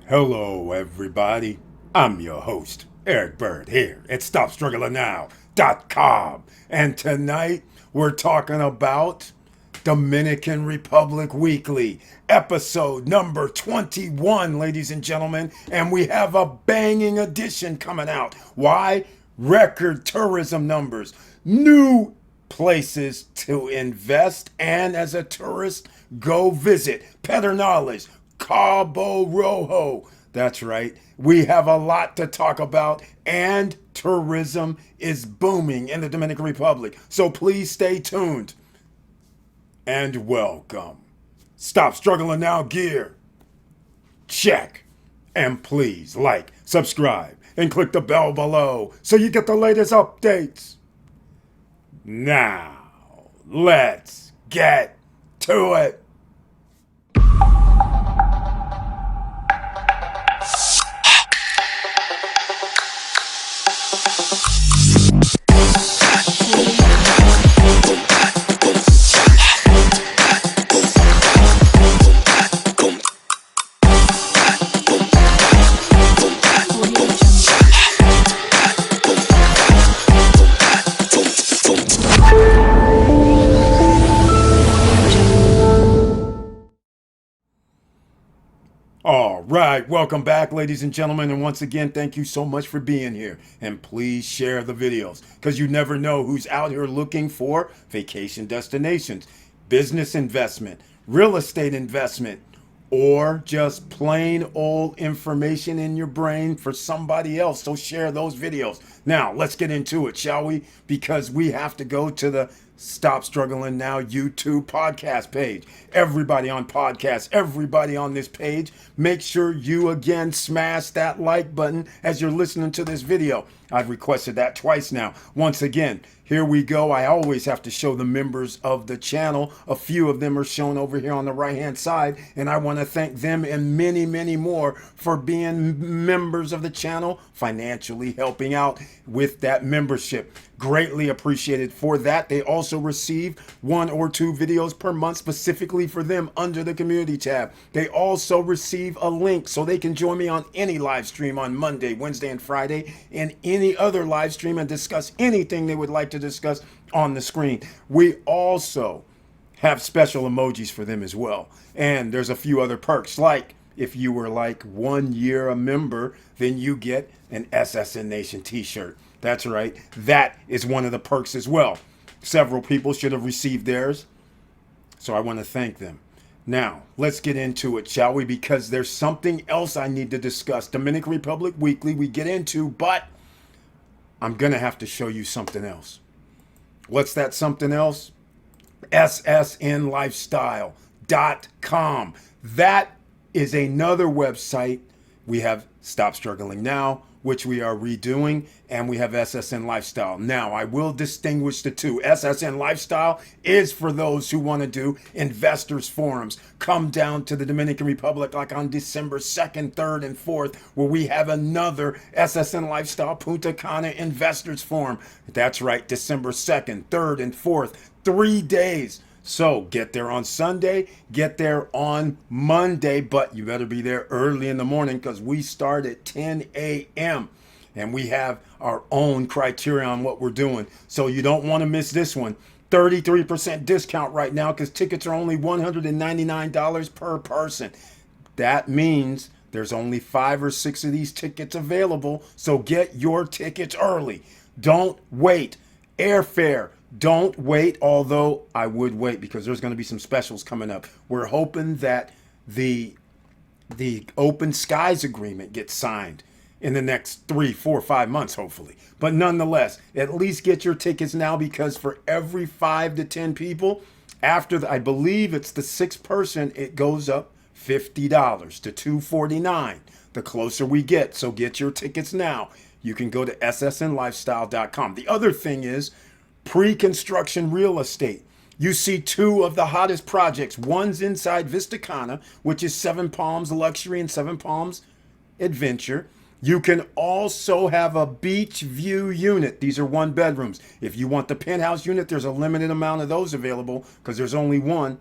Hello, everybody. I'm your host, Eric Bird, here at StopStrugglingNow.com. And tonight, we're talking about Dominican Republic Weekly, episode number 21, ladies and gentlemen. And we have a banging edition coming out. Why? Record tourism numbers, new places to invest, and as a tourist, go visit. Better knowledge, Cabo Rojo. That's right. We have a lot to talk about, and tourism is booming in the Dominican Republic. So please stay tuned and welcome. Stop struggling now, gear. Check. And please like, subscribe, and click the bell below so you get the latest updates. Now, let's get to it. All right, welcome back, ladies and gentlemen. And once again, thank you so much for being here. And please share the videos because you never know who's out here looking for vacation destinations, business investment, real estate investment, or just plain old information in your brain for somebody else. So share those videos. Now, let's get into it, shall we? Because we have to go to the Stop Struggling Now YouTube podcast page. Everybody on podcast, everybody on this page, make sure you again smash that like button as you're listening to this video. I've requested that twice now. Once again, here we go. I always have to show the members of the channel. A few of them are shown over here on the right hand side, and I want to thank them and many, many more for being members of the channel, financially helping out with that membership. Greatly appreciated for that. They also receive 1 or 2 videos per month specifically for them under the community tab. They also receive a link so they can join me on any live stream on Monday, Wednesday, and Friday, and any other live stream and discuss anything they would like to discuss on the screen. We also have special emojis for them as well. And there's a few other perks, like if you were like 1 year a member, then you get an SSN Nation t-shirt. That's right. That is one of the perks as well. Several people should have received theirs, so I want to thank them. Now, let's get into it, shall we? Because there's something else I need to discuss. Dominican Republic Weekly we get into, but I'm going to have to show you something else. What's that something else? SSNlifestyle.com. That is another website. We have Stop Struggling Now, which we are redoing, and we have SSN Lifestyle. Now, I will distinguish the two. SSN Lifestyle is for those who want to do investors forums. Come down to the Dominican Republic like on December 2nd, 3rd, and 4th, where we have another SSN Lifestyle Punta Cana investors forum. That's right, December 2nd, 3rd, and 4th, 3 days. So get there on Sunday, get there on Monday, but you better be there early in the morning because we start at 10 a.m. and we have our own criteria on what we're doing. So you don't want to miss this one. 33% discount right now because tickets are only $199 per person. That means there's only 5 or 6 of these tickets available. So get your tickets early. Don't wait. Airfare. Don't wait, although I would wait because there's going to be some specials coming up. We're hoping that the Open Skies agreement gets signed in the next 3, 4, 5 months, hopefully. But nonetheless, at least get your tickets now because for every 5 to 10 people, after I believe it's the 6th person, it goes up $50 to $249 the closer we get. So get your tickets now. You can go to ssnlifestyle.com. The other thing is pre-construction real estate. You see 2 of the hottest projects. One's inside Vista Cana, which is 7 Palms Luxury and 7 Palms Adventure. You can also have a beach view unit. These are 1 bedrooms. If you want the penthouse unit, there's a limited amount of those available because there's only 1,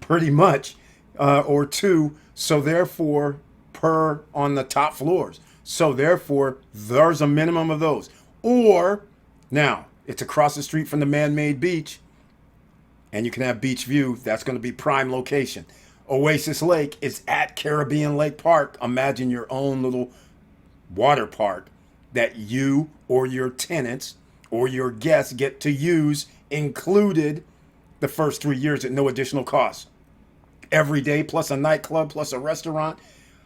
pretty much, or 2. So therefore, per on the top floors. So therefore, there's a minimum of those. Or now it's across the street from the man-made beach, and you can have beach view. That's going to be prime location. Oasis Lake is at Caribbean Lake Park. Imagine your own little water park that you or your tenants or your guests get to use, included the first 3 years at no additional cost. Every day, plus a nightclub, plus a restaurant,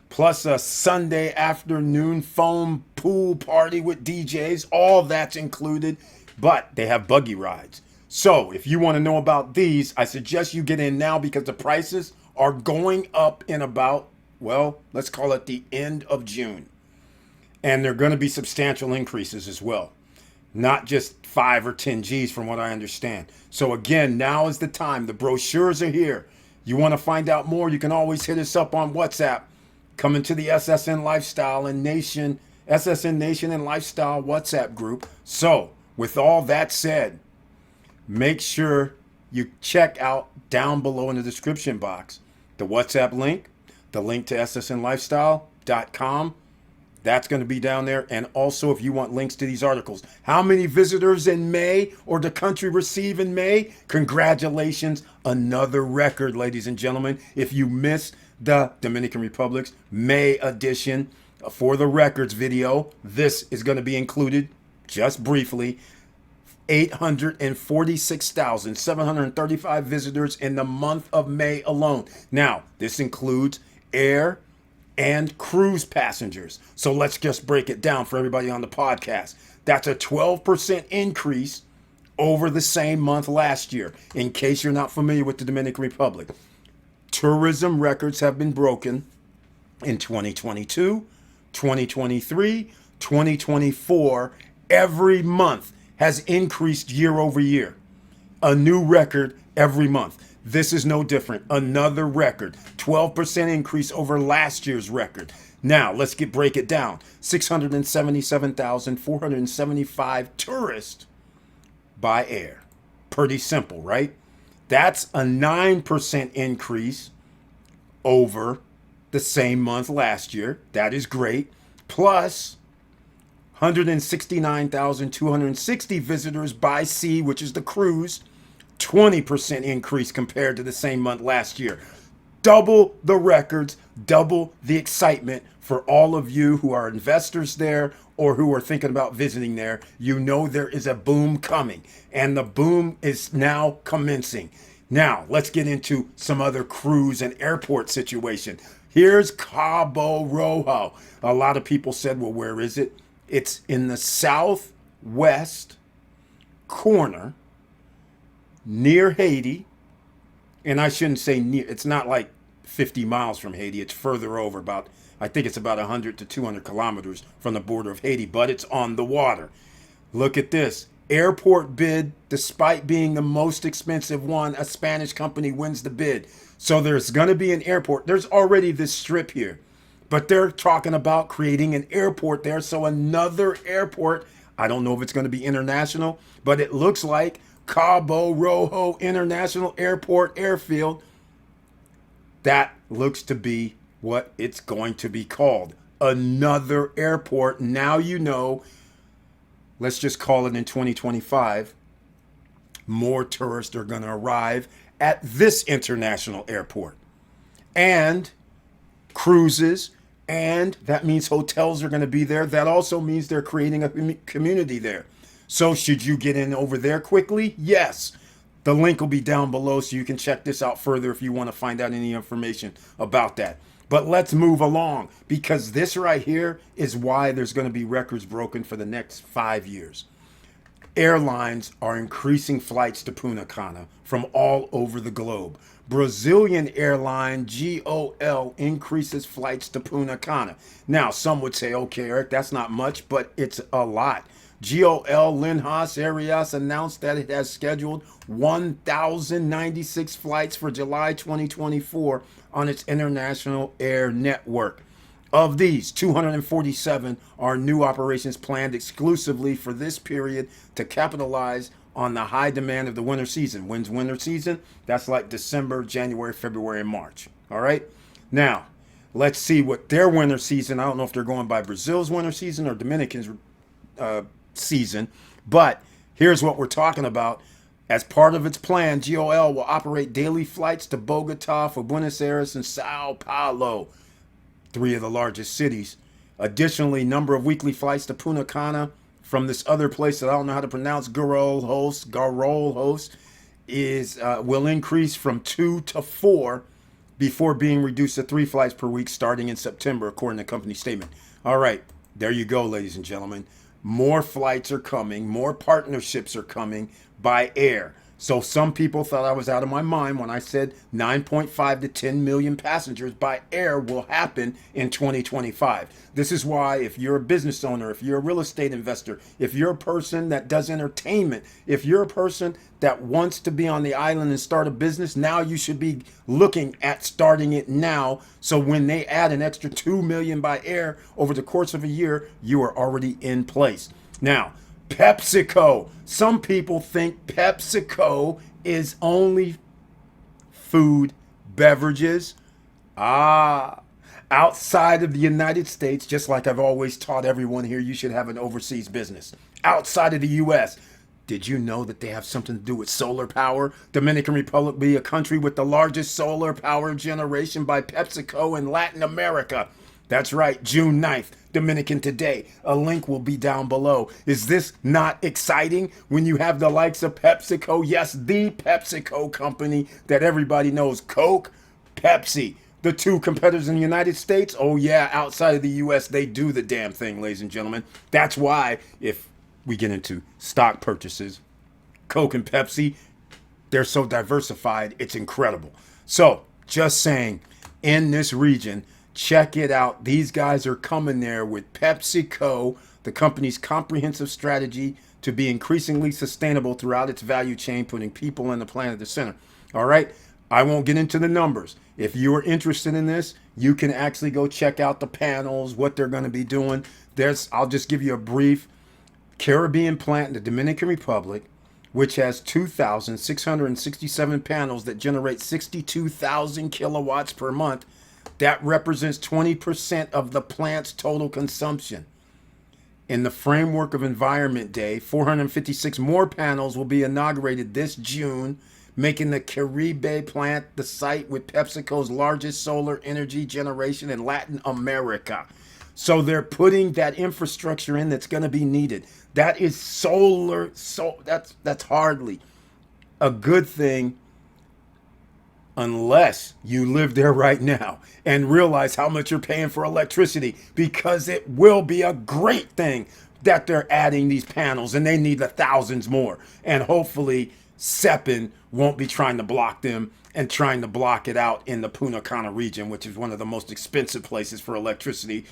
plus a Sunday afternoon foam pool party with DJs. All that's included, but they have buggy rides. So if you want to know about these, I suggest you get in now because the prices are going up in about, well, let's call it the end of June. And they're going to be substantial increases as well. Not just 5 or 10 G's from what I understand. So again, now is the time. The brochures are here. You want to find out more, you can always hit us up on WhatsApp. Coming to the SSN Lifestyle and Nation, SSN Nation and Lifestyle WhatsApp group. So with all that said, make sure you check out down below in the description box the WhatsApp link, the link to ssnlifestyle.com. That's going to be down there. And also, if you want links to these articles, how many visitors in May or the country receive in May? Congratulations. Another record, ladies and gentlemen. If you missed the Dominican Republic's May edition for the records video, this is going to be included just briefly. 846,735 visitors in the month of May alone. Now, this includes air and cruise passengers. So let's just break it down for everybody on the podcast. That's a 12% increase over the same month last year, in case you're not familiar with the Dominican Republic. Tourism records have been broken in 2022, 2023, 2024. Every month has increased year over year. A new record every month. This is no different. Another record. 12% increase over last year's record. Now, let's break it down. 677,475 tourists by air. Pretty simple, right? That's a 9% increase over the same month last year. That is great. Plus 169,260 visitors by sea, which is the cruise. 20% increase compared to the same month last year. Double the records, double the excitement for all of you who are investors there or who are thinking about visiting there. You know there is a boom coming, and the boom is now commencing. Now, let's get into some other cruise and airport situation. Here's Cabo Rojo. A lot of people said, well, where is it? It's in the southwest corner near Haiti. And I shouldn't say near, it's not like 50 miles from Haiti. It's further over, I think it's about 100 to 200 kilometers from the border of Haiti, but it's on the water. Look at this. Airport bid, despite being the most expensive one, a Spanish company wins the bid. So there's going to be an airport. There's already this strip here, but they're talking about creating an airport there. So another airport, I don't know if it's going to be international, but it looks like Cabo Rojo International Airport Airfield. That looks to be what it's going to be called. Another airport. Now you know, let's just call it in 2025, more tourists are going to arrive at this international airport. And cruises, and that means hotels are going to be there. That also means they're creating a community there. So should you get in over there quickly? Yes. The link will be down below so you can check this out further if you want to find out any information about that. But let's move along, because this right here is why there's going to be records broken for the next 5 years. Airlines are increasing flights to Punta Cana from all over the globe. Brazilian airline GOL increases flights to Punta Cana. Now, some would say, okay, Eric, that's not much, but it's a lot. GOL Linhas Aéreas announced that it has scheduled 1,096 flights for July 2024 on its international air network. Of these, 247 are new operations planned exclusively for this period to capitalize on the high demand of the winter season. When's winter season? That's like December, January, February, and March. All right? Now, Let's see what their winter season. I don't know if they're going by Brazil's winter season or Dominican's season, but here's what we're talking about. As part of its plan, GOL will operate daily flights to Bogota for Buenos Aires and Sao Paulo, three of the largest cities. Additionally, number of weekly flights to Punta Cana from this other place that I don't know how to pronounce, Garol host, is will increase from 2 to 4 before being reduced to 3 flights per week starting in September, according to company statement. All right, there you go, ladies and gentlemen. More flights are coming, more partnerships are coming by air. So some people thought I was out of my mind when I said 9.5 to 10 million passengers by air will happen in 2025. This is why if you're a business owner, if you're a real estate investor, if you're a person that does entertainment, if you're a person that wants to be on the island and start a business, now you should be looking at starting it now. So when they add an extra 2 million by air over the course of a year, you are already in place. Now, PepsiCo. Some people think PepsiCo is only food, beverages. Outside of the United States, just like I've always taught everyone here, you should have an overseas business. Outside of the U.S., did you know that they have something to do with solar power? Dominican Republic be a country with the largest solar power generation by PepsiCo in Latin America. That's right, June 9th, Dominican Today. A link will be down below. Is this not exciting when you have the likes of PepsiCo? Yes, the PepsiCo company that everybody knows. Coke, Pepsi. The two competitors in the United States? Oh yeah, outside of the US, they do the damn thing, ladies and gentlemen. That's why if we get into stock purchases, Coke and Pepsi, they're so diversified, it's incredible. So, just saying, in this region, check it out. These guys are coming there with PepsiCo, the company's comprehensive strategy to be increasingly sustainable throughout its value chain, putting people and the planet at the center. All right, I won't get into the numbers. If you are interested in this, you can actually go check out the panels, what they're going to be doing. I'll just give you a brief. Caribbean plant in the Dominican Republic, which has 2,667 panels that generate 62,000 kilowatts per month. That represents 20% of the plant's total consumption. In the framework of Environment Day, 456 more panels will be inaugurated this June, making the Caribe plant the site with PepsiCo's largest solar energy generation in Latin America. So they're putting that infrastructure in that's going to be needed. That is solar, that's hardly a good thing unless you live there right now and realize how much you're paying for electricity, because it will be a great thing that they're adding these panels and they need the thousands more. And hopefully SEPN won't be trying to block them and trying to block it out in the Punta Cana region, which is one of the most expensive places for electricity.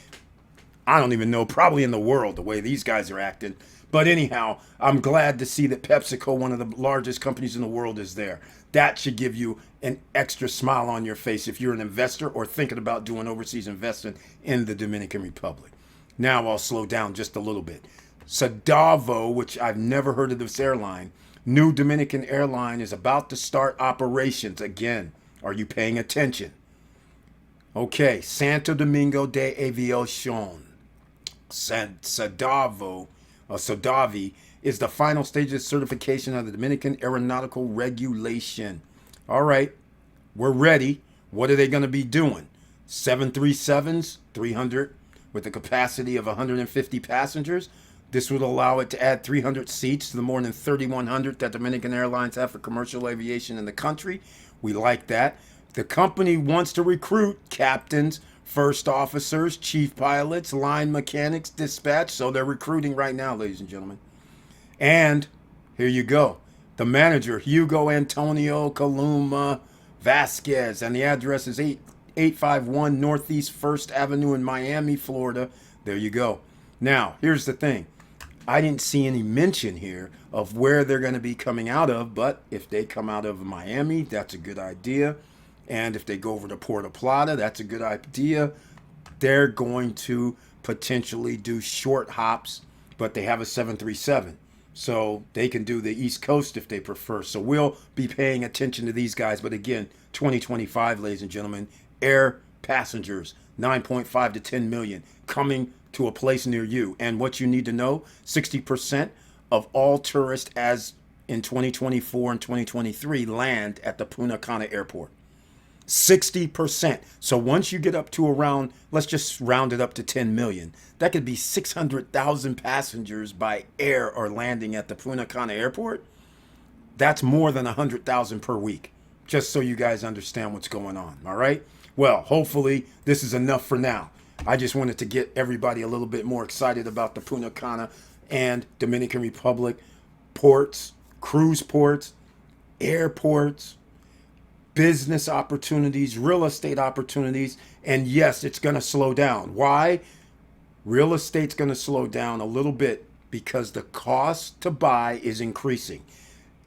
I don't even know, probably in the world, the way these guys are acting. But anyhow, I'm glad to see that PepsiCo, one of the largest companies in the world, is there. That should give you an extra smile on your face if you're an investor or thinking about doing overseas investment in the Dominican Republic. Now I'll slow down just a little bit. Sadavo, which I've never heard of this airline, new Dominican airline, is about to start operations again. Are you paying attention? Okay, Santo Domingo de Aviación. Sadavi is the final stage of certification of the Dominican Aeronautical Regulation. All right, we're ready. What are they going to be doing? 737s, 300 with a capacity of 150 passengers. This would allow it to add 300 seats to the more than 3,100 that Dominican Airlines have for commercial aviation in the country. We like that. The company wants to recruit captains, first officers, chief pilots, line mechanics, dispatch. So they're recruiting right now, ladies and gentlemen. And here you go. The manager, Hugo Antonio Columa Vasquez, and the address is 851 Northeast 1st Avenue in Miami, Florida. There you go. Now, here's the thing. I didn't see any mention here of where they're going to be coming out of, but if they come out of Miami, that's a good idea. And if they go over to Puerto Plata, that's a good idea. They're going to potentially do short hops, but they have a 737. So they can do the East Coast if they prefer. So we'll be paying attention to these guys. But again, 2025, ladies and gentlemen, air passengers, 9.5 to 10 million coming to a place near you. And what you need to know, 60% of all tourists as in 2024 and 2023 land at the Punta Cana airport. 60%. So once you get up to around, let's just round it up to 10 million, that could be 600,000 passengers by air or landing at the Punta Cana airport. That's more than 100,000 per week, just so you guys understand what's going on. All right. Well, hopefully this is enough for now. I just wanted to get everybody a little bit more excited about the Punta Cana and Dominican Republic ports, cruise ports, airports, business opportunities, real estate opportunities. And yes, it's going to slow down. Why? Real estate's going to slow down a little bit because the cost to buy is increasing.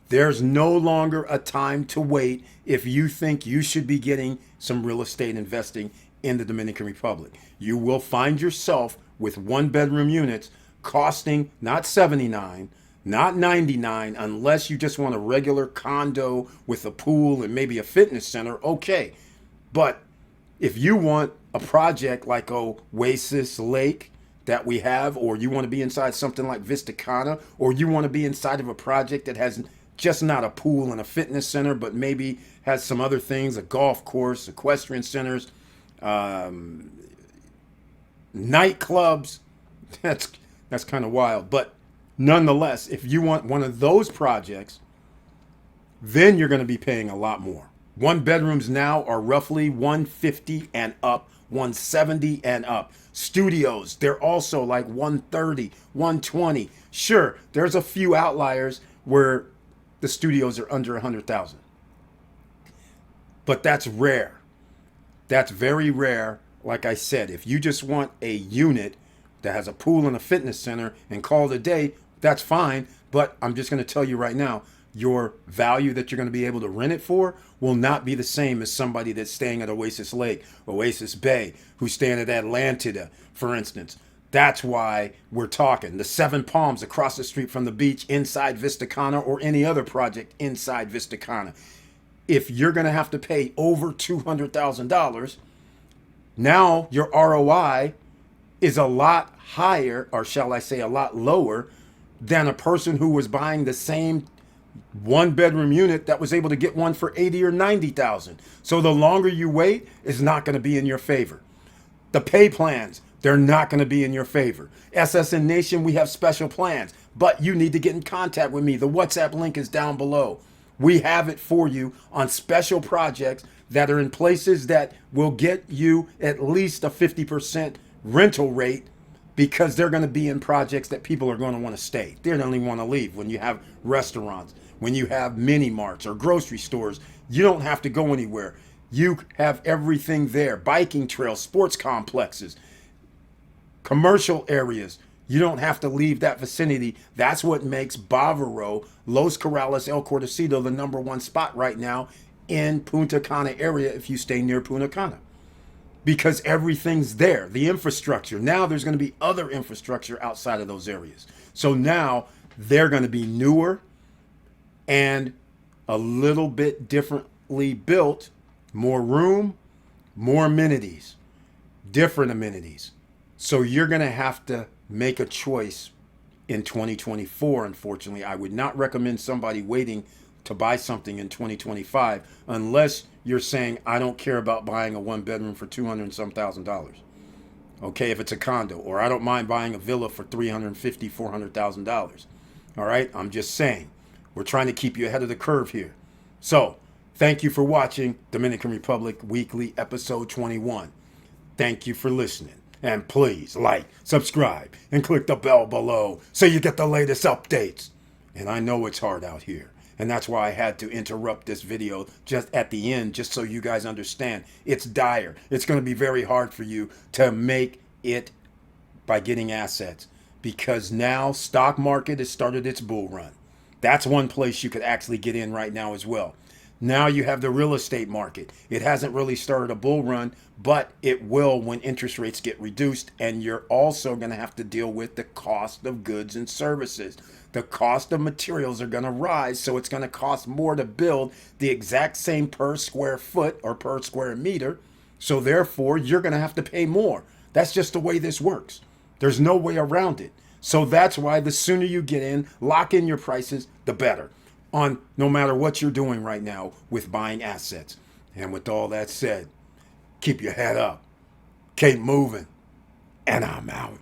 There's no longer a time to wait if you think you should be getting some real estate investing in the Dominican Republic. You will find yourself with 1-bedroom units costing not 79, not 99, unless you just want a regular condo with a pool and maybe a fitness center. Okay. But if you want a project like Oasis Lake that we have, or you want to be inside something like Vista Cana, or you want to be inside of a project that has just not a pool and a fitness center, but maybe has some other things, a golf course, equestrian centers, nightclubs, that's kind of wild. But nonetheless, if you want one of those projects, then you're going to be paying a lot more. 1-bedrooms now are roughly 150 and up, 170 and up. Studios, they're also like 130, 120. Sure, there's a few outliers where the studios are under 100,000. But that's rare. That's very rare. Like I said, if you just want a unit that has a pool and a fitness center and call it a day, that's fine. But I'm just going to tell you right now, your value that you're going to be able to rent it for will not be the same as somebody that's staying at Oasis Lake, Oasis Bay, who's staying at Atlantida, for instance. That's why we're talking the 7 Palms across the street from the beach inside Vista Cana, or any other project inside Vista Cana. If you're going to have to pay over $200,000, now your ROI is a lot higher, or shall I say a lot lower, than a person who was buying the same 1-bedroom unit that was able to get one for 80 or 90,000. So the longer you wait is not going to be in your favor. The pay plans, they're not going to be in your favor. SSN Nation, we have special plans, but you need to get in contact with me. The WhatsApp link is down below. We have it for you on special projects that are in places that will get you at least a 50% rental rate, because they're going to be in projects that people are going to want to stay. They don't even want to leave. When you have restaurants, when you have mini marts or grocery stores, you don't have to go anywhere. You have everything there. Biking trails, sports complexes, commercial areas. You don't have to leave that vicinity. That's what makes Bávaro, Los Corrales, El Cortecito the #1 spot right now in Punta Cana area if you stay near Punta Cana. Because everything's there, the infrastructure. Now there's going to be other infrastructure outside of those areas. So now they're going to be newer and a little bit differently built, more room, more amenities, different amenities. So you're going to have to make a choice in 2024. Unfortunately, I would not recommend somebody waiting to buy something in 2025 unless you're saying, I don't care about buying a 1-bedroom for $200 and some thousand. Okay, if it's a condo, or I don't mind buying a villa for $350,000, $400,000. All right, I'm just saying, we're trying to keep you ahead of the curve here. So thank you for watching Dominican Republic Weekly episode 21. Thank you for listening. And please like, subscribe, and click the bell below so you get the latest updates. And I know it's hard out here. And that's why I had to interrupt this video just at the end, just so you guys understand. It's dire. It's going to be very hard for you to make it by getting assets, because now stock market has started its bull run. That's one place you could actually get in right now as well. Now you have the real estate market. It hasn't really started a bull run, but it will when interest rates get reduced. And you're also going to have to deal with the cost of goods and services. The cost of materials are going to rise, so it's going to cost more to build the exact same per square foot or per square meter So therefore, you're going to have to pay more. That's just the way this works. There's no way around it. So that's why the sooner you get in, lock in your prices, the better. On no matter what you're doing right now with buying assets. And with all that said, keep your head up, keep moving, and I'm out.